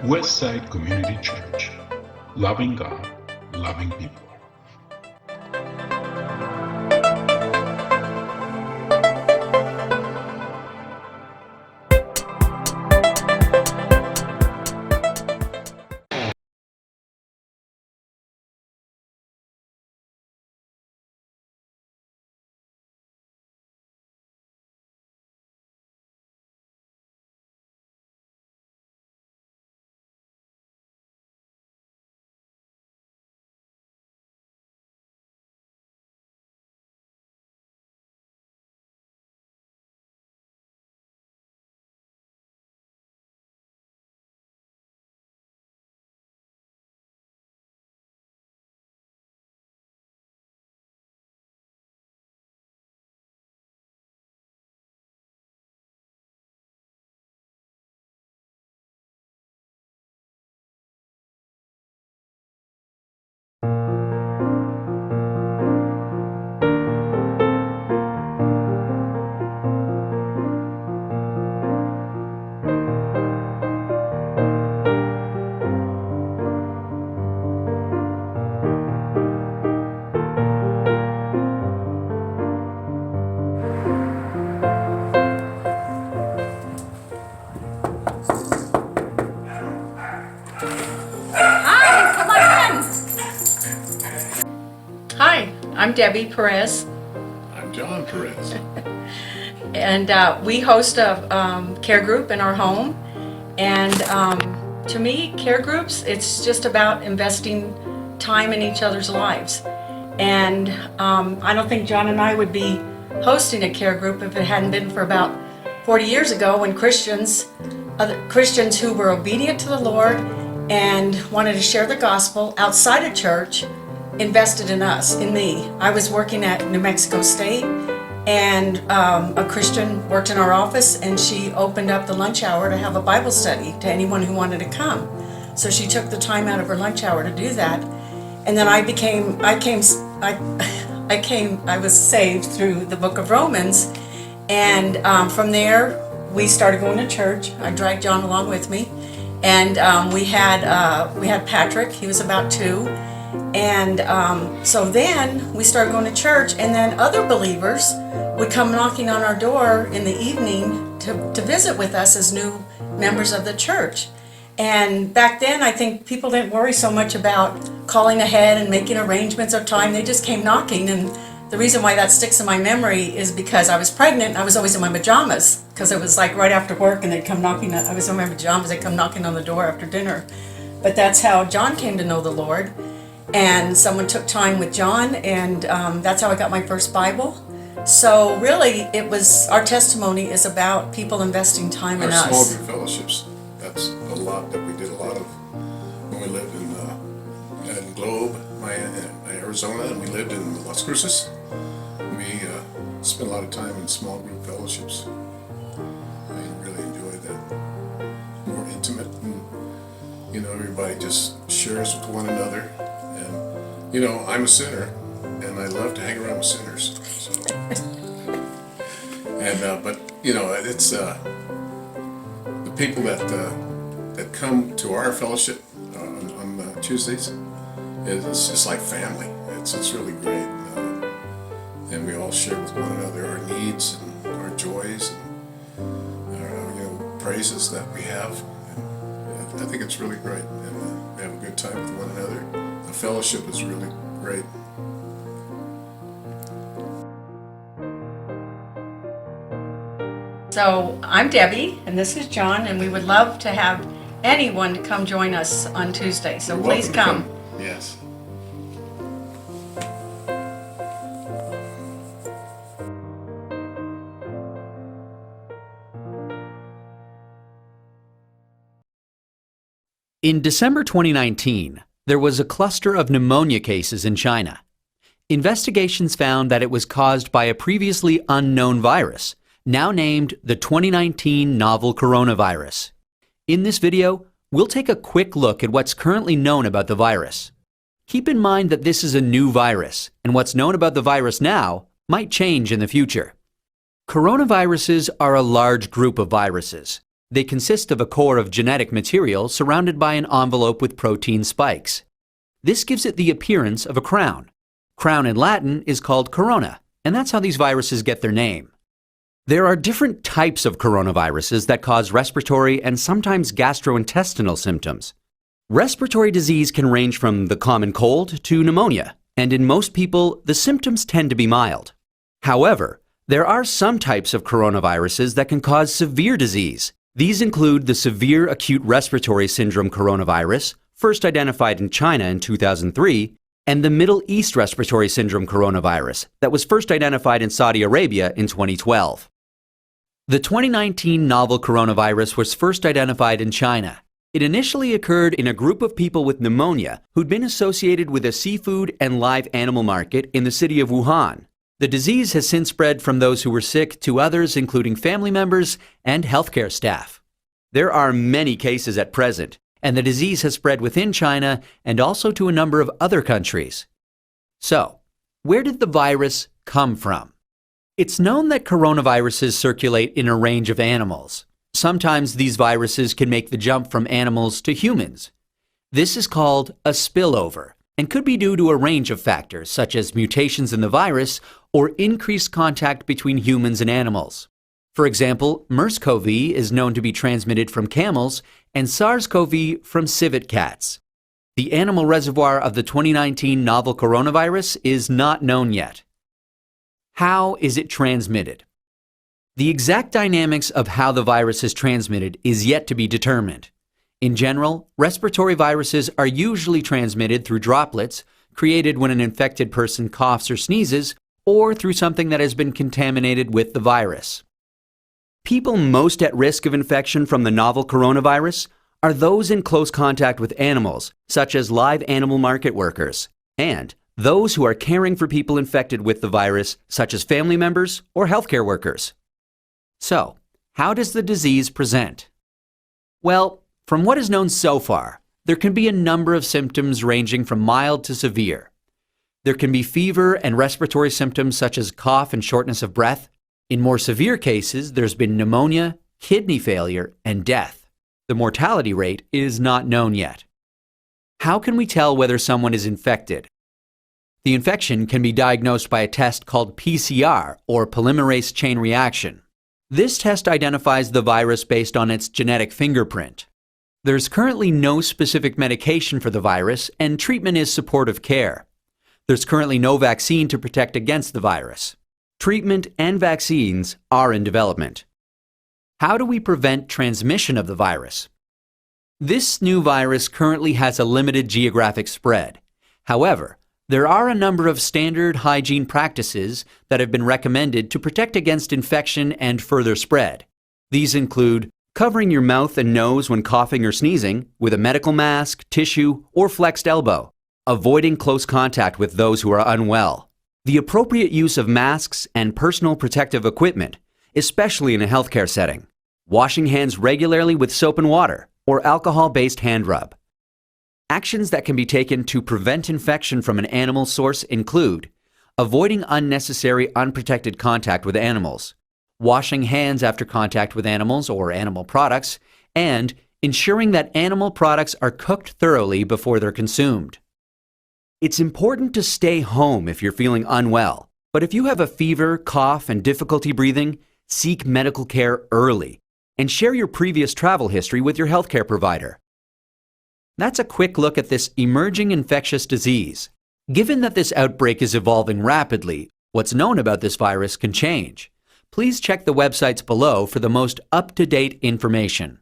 Westside Community Church, loving God, loving people. Hi, come on in. Hi, I'm Debbie Perez, I'm John Perez. and we host a care group in our home. And to me, care groups, it's just about investing time in each other's lives. And I don't think John and I would be hosting a care group if it hadn't been for about 40 years ago when other Christians who were obedient to the Lord and wanted to share the gospel outside of church invested in us, in me. I was working at New Mexico State, and a Christian worked in our office, and she opened up the lunch hour to have a Bible study to anyone who wanted to come. So she took the time out of her lunch hour to do that. And then I was saved through the book of Romans. And from there, we started going to church. I dragged John along with me. And we had Patrick, he was about 2. And so then we started going to church, and then other believers would come knocking on our door in the evening to visit with us as new members of the church. And back then, I think people didn't worry so much about calling ahead and making arrangements of time. They just came knocking. And the reason why that sticks in my memory is because I was pregnant and I was always in my pajamas, because it was like right after work and they'd come knocking. I was in my pajamas, they'd come knocking on the door after dinner. But that's how John came to know the Lord. And someone took time with John, and that's how I got my first Bible. So really, our testimony is about people investing time in Our small us. group fellowships, that's a lot that we did a lot of when we lived in Globe, Arizona, and we lived in Las Cruces. We spent a lot of time in small group fellowships. I really enjoyed that. More intimate, and everybody just shares with one another. And I'm a sinner, and I love to hang around with sinners. So, but it's the people that come to our fellowship on Tuesdays. It's just like family. It's really great, and we all share with one another our needs and our joys and our praises that we have. And I think it's really great, and we have a good time with one another. The fellowship is really great. So I'm Debbie, and this is John, and we would love to have anyone to come join us on Tuesday. So You're please welcome to come. Yes. In December 2019, there was a cluster of pneumonia cases in China. Investigations found that it was caused by a previously unknown virus, now named the 2019 novel coronavirus. In this video, we'll take a quick look at what's currently known about the virus. Keep in mind that this is a new virus, and what's known about the virus now might change in the future. Coronaviruses are a large group of viruses. They consist of a core of genetic material surrounded by an envelope with protein spikes. This gives it the appearance of a crown. Crown in Latin is called corona, and that's how these viruses get their name. There are different types of coronaviruses that cause respiratory and sometimes gastrointestinal symptoms. Respiratory disease can range from the common cold to pneumonia, and in most people, the symptoms tend to be mild. However, there are some types of coronaviruses that can cause severe disease. These include the severe acute respiratory syndrome coronavirus, first identified in China in 2003, and the Middle East respiratory syndrome coronavirus that was first identified in Saudi Arabia in 2012. The 2019 novel coronavirus was first identified in China. It initially occurred in a group of people with pneumonia who'd been associated with a seafood and live animal market in the city of Wuhan. The disease has since spread from those who were sick to others, including family members and healthcare staff. There are many cases at present, and the disease has spread within China and also to a number of other countries. So, where did the virus come from? It's known that coronaviruses circulate in a range of animals. Sometimes these viruses can make the jump from animals to humans. This is called a spillover and could be due to a range of factors such as mutations in the virus or increased contact between humans and animals. For example, MERS-CoV is known to be transmitted from camels and SARS-CoV from civet cats. The animal reservoir of the 2019 novel coronavirus is not known yet. How is it transmitted? The exact dynamics of how the virus is transmitted is yet to be determined. In general, respiratory viruses are usually transmitted through droplets created when an infected person coughs or sneezes, or through something that has been contaminated with the virus. People most at risk of infection from the novel coronavirus are those in close contact with animals, such as live animal market workers, and those who are caring for people infected with the virus, such as family members or healthcare workers. So, how does the disease present? Well, from what is known so far, there can be a number of symptoms ranging from mild to severe. There can be fever and respiratory symptoms such as cough and shortness of breath. In more severe cases, there's been pneumonia, kidney failure, and death. The mortality rate is not known yet. How can we tell whether someone is infected? The infection can be diagnosed by a test called PCR, or polymerase chain reaction. This test identifies the virus based on its genetic fingerprint. There's currently no specific medication for the virus, and treatment is supportive care. There's currently no vaccine to protect against the virus. Treatment and vaccines are in development. How do we prevent transmission of the virus? This new virus currently has a limited geographic spread. However, there are a number of standard hygiene practices that have been recommended to protect against infection and further spread. These include covering your mouth and nose when coughing or sneezing with a medical mask, tissue, or flexed elbow, avoiding close contact with those who are unwell, the appropriate use of masks and personal protective equipment, especially in a healthcare setting, washing hands regularly with soap and water or alcohol-based hand rub. Actions that can be taken to prevent infection from an animal source include avoiding unnecessary unprotected contact with animals, washing hands after contact with animals or animal products, and ensuring that animal products are cooked thoroughly before they're consumed. It's important to stay home if you're feeling unwell, but if you have a fever, cough, and difficulty breathing, seek medical care early and share your previous travel history with your healthcare provider. That's a quick look at this emerging infectious disease. Given that this outbreak is evolving rapidly, what's known about this virus can change. Please check the websites below for the most up-to-date information.